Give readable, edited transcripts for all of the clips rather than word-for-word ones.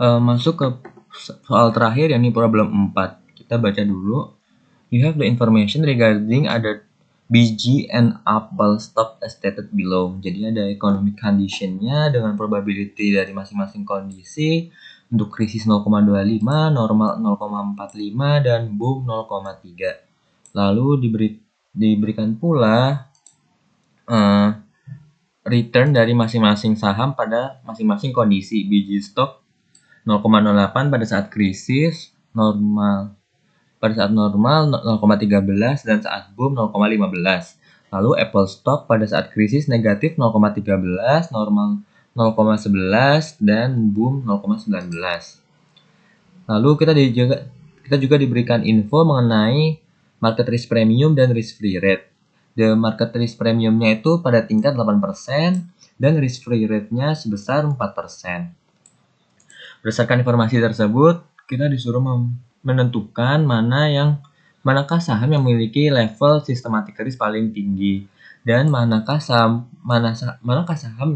Masuk ke soal terakhir, yakni problem 4. Kita baca dulu. You have the information regarding other BG and apple stock as stated below. Jadi ada economic condition-nya dengan probability dari masing-masing kondisi untuk krisis 0,25, normal 0,45, dan boom 0,3. Lalu diberikan pula return dari masing-masing saham pada masing-masing kondisi. BG stock 0,08 pada saat krisis, pada saat normal 0,13, dan saat boom 0,15. Lalu Apple stock pada saat krisis negatif 0,13, normal 0,11, dan boom 0,19. Lalu kita juga diberikan info mengenai market risk premium dan risk free rate. The market risk premiumnya itu pada tingkat 8% dan risk free rate-nya sebesar 4%. Berdasarkan informasi tersebut, kita disuruh menentukan manakah saham yang memiliki level systematic risk paling tinggi dan manakah saham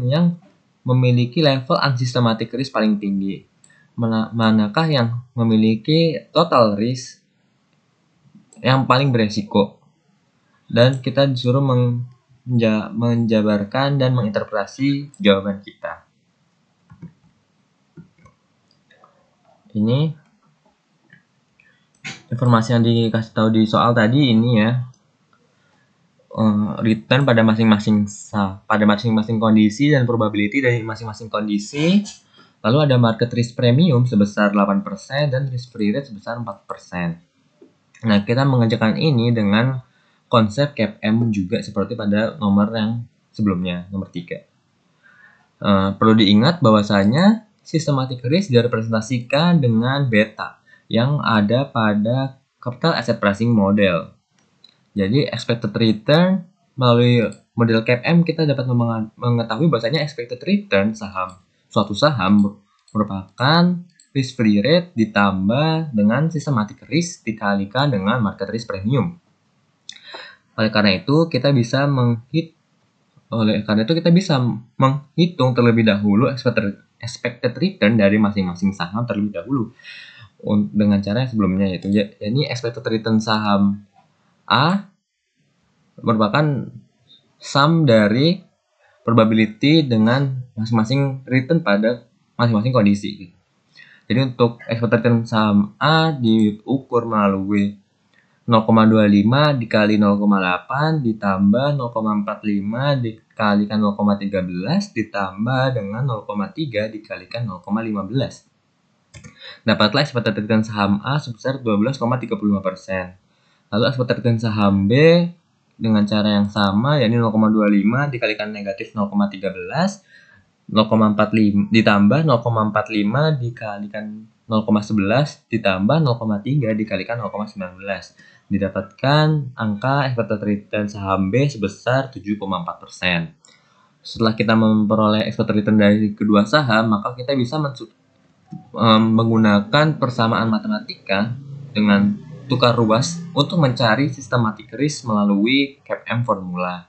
yang memiliki level unsystematic risk paling tinggi. Manakah yang memiliki total risk yang paling beresiko. Dan kita disuruh menjabarkan dan menginterpretasi jawaban kita. Ini informasi yang dikasih tahu di soal tadi ini ya. Return pada masing-masing kondisi dan probability dari masing-masing kondisi. Lalu ada market risk premium sebesar 8% dan risk free rate sebesar 4%. Nah, kita mengerjakan ini dengan konsep CAPM juga seperti pada nomor yang sebelumnya, nomor 3. Perlu diingat bahwasanya systematic risk direpresentasikan dengan beta yang ada pada capital asset pricing model. Jadi expected return melalui model CAPM kita dapat mengetahui bahwasanya expected return suatu saham merupakan risk free rate ditambah dengan systematic risk dikalikan dengan market risk premium. Oleh karena itu kita bisa menghitung terlebih dahulu expected return dari masing-masing saham terlebih dahulu dengan cara yang sebelumnya, yaitu ini expected return saham A merupakan sum dari probability dengan masing-masing return pada masing-masing kondisi. Jadi untuk expected return saham A diukur melalui 0,25 dikali 0,8 ditambah 0,45 dikalikan 0,13 ditambah dengan 0,3 dikalikan 0,15. Dapatlah expected return saham A sebesar 12,35%. Lalu expected return saham B dengan cara yang sama, yakni 0,25 dikalikan negatif 0,13, 0,45 ditambah 0,45 dikalikan 0,11 ditambah 0,3 dikalikan 0,19. Didapatkan angka expected return saham B sebesar 7,4%. Setelah kita memperoleh expected return dari kedua saham, maka kita bisa menggunakan persamaan matematika dengan tukar ruas untuk mencari systematic risk melalui CAPM formula.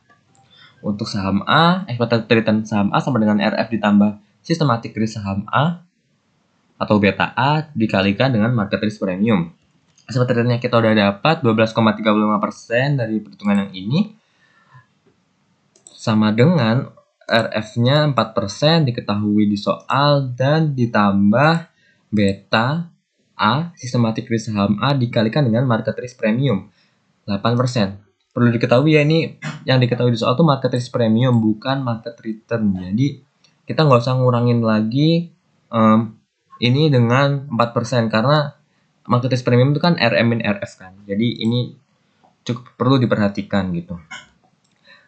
Untuk saham A, expected return saham A sama dengan RF ditambah systematic risk saham A atau beta A dikalikan dengan market risk premium. Expected return-nya kita udah dapat 12,35% dari perhitungan yang ini, sama dengan RF-nya 4% diketahui di soal dan ditambah beta A systematic risk saham A dikalikan dengan market risk premium 8%. Perlu diketahui ya, ini yang diketahui di soal itu market risk premium bukan market return. Jadi kita nggak usah ngurangin lagi ini dengan 4% karena market risk premium itu kan RM min RF kan. Jadi ini cukup perlu diperhatikan gitu.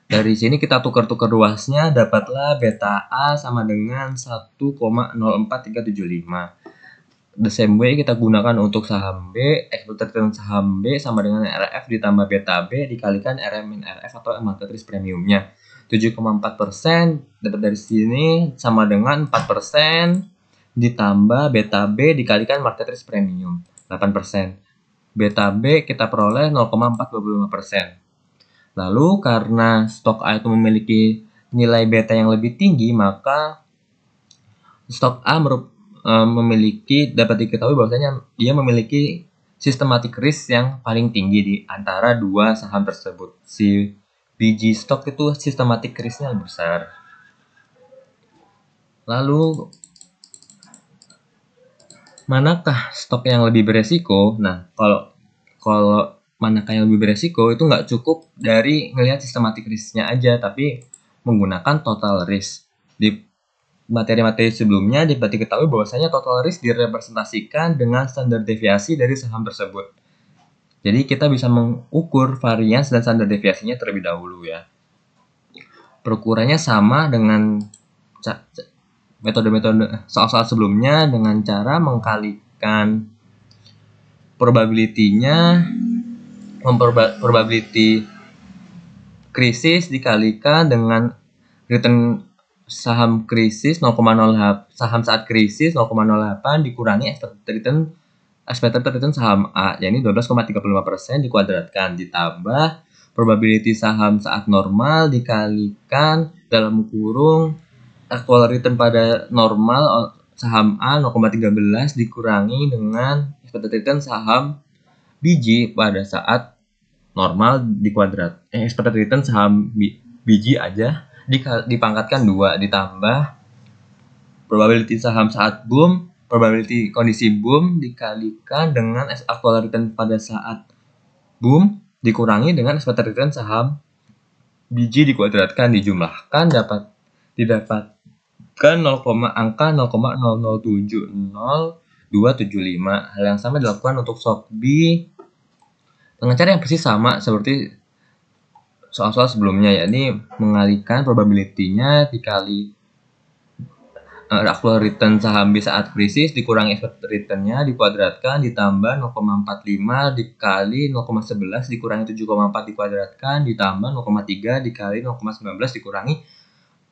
Dari sini kita tukar-tukar ruasnya, dapatlah beta A sama dengan 1,04375. The same way kita gunakan untuk saham B, expected return saham B sama dengan RF ditambah beta B dikalikan RM min RF atau market risk premiumnya. 7,4% dapat dari sini sama dengan 4% ditambah beta B dikalikan market risk premium 8%. Beta B kita peroleh 0,425%. Lalu karena stok A itu memiliki nilai beta yang lebih tinggi, maka stok A dapat diketahui bahwasanya dia memiliki systematic risk yang paling tinggi di antara dua saham tersebut. Si BG Stock itu systematic risk-nya lebih besar. Lalu manakah stok yang lebih beresiko? Nah, kalau manakah yang lebih beresiko itu nggak cukup dari ngelihat systematic risk-nya aja, tapi menggunakan total risk. Di materi-materi sebelumnya dapat diketahui bahwasanya total risk direpresentasikan dengan standar deviasi dari saham tersebut. Jadi kita bisa mengukur varians dan standar deviasinya terlebih dahulu ya. Perukurannya sama dengan metode-metode soal-soal sebelumnya dengan cara mengkalikan probability-nya, probability krisis dikalikan dengan return saham krisis 0,08, saham saat krisis 0,08 dikurangi expected return saham A, yakni 12,35% dikuadratkan ditambah probability saham saat normal dikalikan dalam kurung actual return pada normal saham A 0,13 dikurangi dengan expected return saham biji pada saat normal expected return saham biji aja dipangkatkan 2 ditambah probability saham saat boom, probability kondisi boom dikalikan dengan actual return pada saat boom dikurangi dengan expected return saham biji dikuadratkan dijumlahkan didapatkan angka 0,0070275. Hal yang sama dilakukan untuk SOCB dengan cara yang persis sama seperti soal-soal sebelumnya, yakni mengalihkan probability-nya dikali actual return saham B saat krisis dikurangi expected return-nya dikuadratkan ditambah 0,45 dikali 0,11 dikurangi 7,4 dikuadratkan ditambah 0,3 dikali 0,19 dikurangi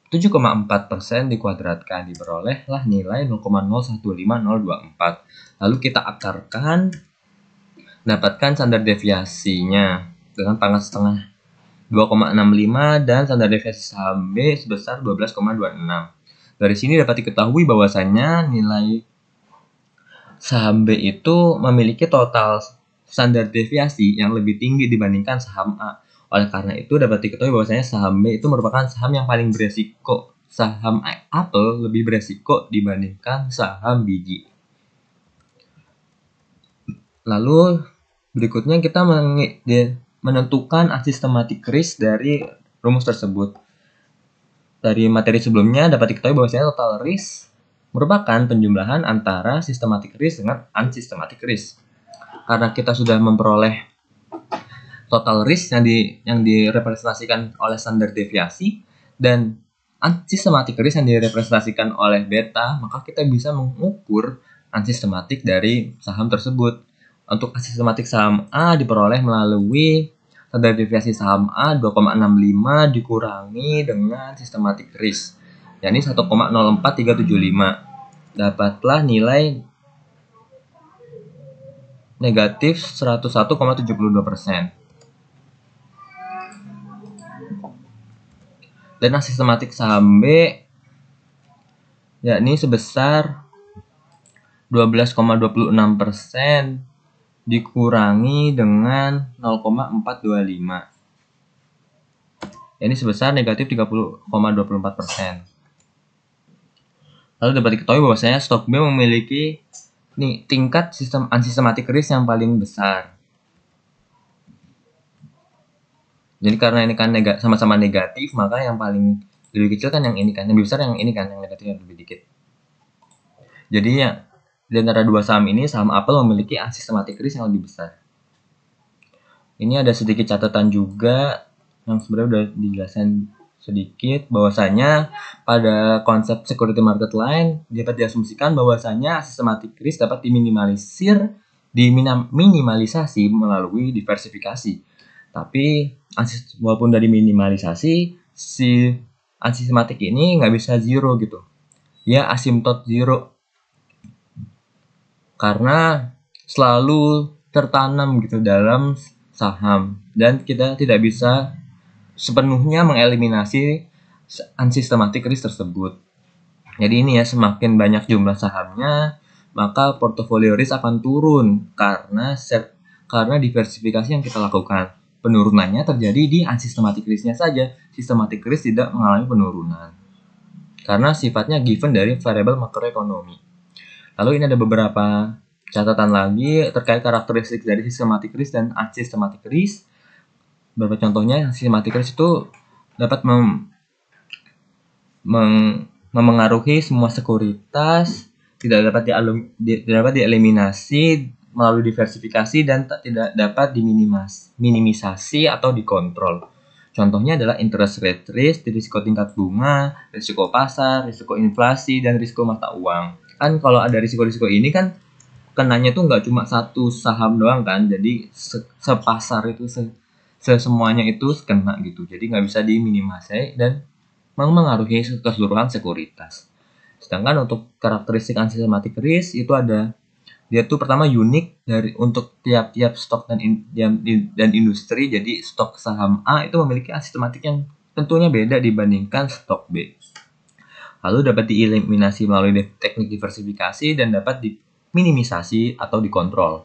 7,4% dikuadratkan, diperolehlah nilai 0,015024. Lalu kita akarkan, dapatkan standar deviasinya dengan pangkat setengah 2,65 dan standar deviasi saham B sebesar 12,26. Dari sini dapat diketahui bahwasanya nilai saham B itu memiliki total standar deviasi yang lebih tinggi dibandingkan saham A. Oleh karena itu dapat diketahui bahwasanya saham B itu merupakan saham yang paling beresiko. Saham Apple lebih beresiko dibandingkan saham biji. Lalu berikutnya kita menentukan unsystematic risk dari rumus tersebut. Dari materi sebelumnya dapat diketahui bahwasanya total risk merupakan penjumlahan antara systematic risk dengan unsystematic risk. Karena kita sudah memperoleh total risk yang direpresentasikan oleh standar deviasi dan unsystematic risk yang direpresentasikan oleh beta, maka kita bisa mengukur unsystematic dari saham tersebut. Untuk unsystematic saham A diperoleh melalui standar deviasi saham A 2,65 dikurangi dengan systematic risk, yakni 1,04375. Dapatlah nilai negatif 101,72%. Dan unsystematic saham B yakni sebesar 12,26% dikurangi dengan 0,425. Ini sebesar negatif 30,24%. Lalu dapat diketahui bahwasanya stok B memiliki tingkat sistem unsystematic risk yang paling besar. Jadi karena ini kan sama-sama negatif, maka yang paling lebih kecil kan yang ini kan, lebih besar yang ini kan, yang negatifnya lebih dikit. Jadi ya di antara dua saham ini, saham Apple memiliki unsystematic risk yang lebih besar. Ini ada sedikit catatan juga yang sebenarnya udah dijelaskan sedikit, bahwasanya pada konsep security market line dapat diasumsikan bahwasanya unsystematic risk dapat diminimalisasi melalui diversifikasi. Tapi walaupun dari minimalisasi, si unsystematic ini nggak bisa zero gitu. Ya asymptote zero. Karena selalu tertanam gitu dalam saham. Dan kita tidak bisa sepenuhnya mengeliminasi unsystematic risk tersebut. Jadi ini ya, semakin banyak jumlah sahamnya, maka portofolio risk akan turun karena diversifikasi yang kita lakukan. Penurunannya terjadi di unsystematic risk-nya saja. Systematic risk tidak mengalami penurunan karena sifatnya given dari variabel makroekonomi. Lalu ini ada beberapa catatan lagi terkait karakteristik dari systematic risk dan unsystematic risk. Beberapa contohnya, systematic risk itu dapat memengaruhi semua sekuritas, tidak dapat dieliminasi melalui diversifikasi dan tidak dapat diminimisasi atau dikontrol. Contohnya adalah interest rate risk, risiko tingkat bunga, risiko pasar, risiko inflasi, dan risiko mata uang. Kan kalau ada risiko-risiko ini kan kenanya tuh nggak cuma satu saham doang kan, jadi sepasar itu semuanya itu kena gitu. Jadi nggak bisa diminimasi dan mengaruhi keseluruhan sekuritas. Sedangkan untuk karakteristik unsystematic risk itu ada, dia tuh pertama unik untuk tiap-tiap stok dan industri. Jadi stok saham A itu memiliki unsystematic yang tentunya beda dibandingkan stok B. Lalu dapat dieliminasi melalui teknik diversifikasi dan dapat diminimisasi atau dikontrol.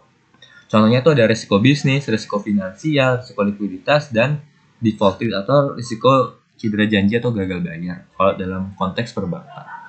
Contohnya itu ada risiko bisnis, risiko finansial, risiko likuiditas, dan default atau risiko cedera janji atau gagal bayar kalau dalam konteks perbankan.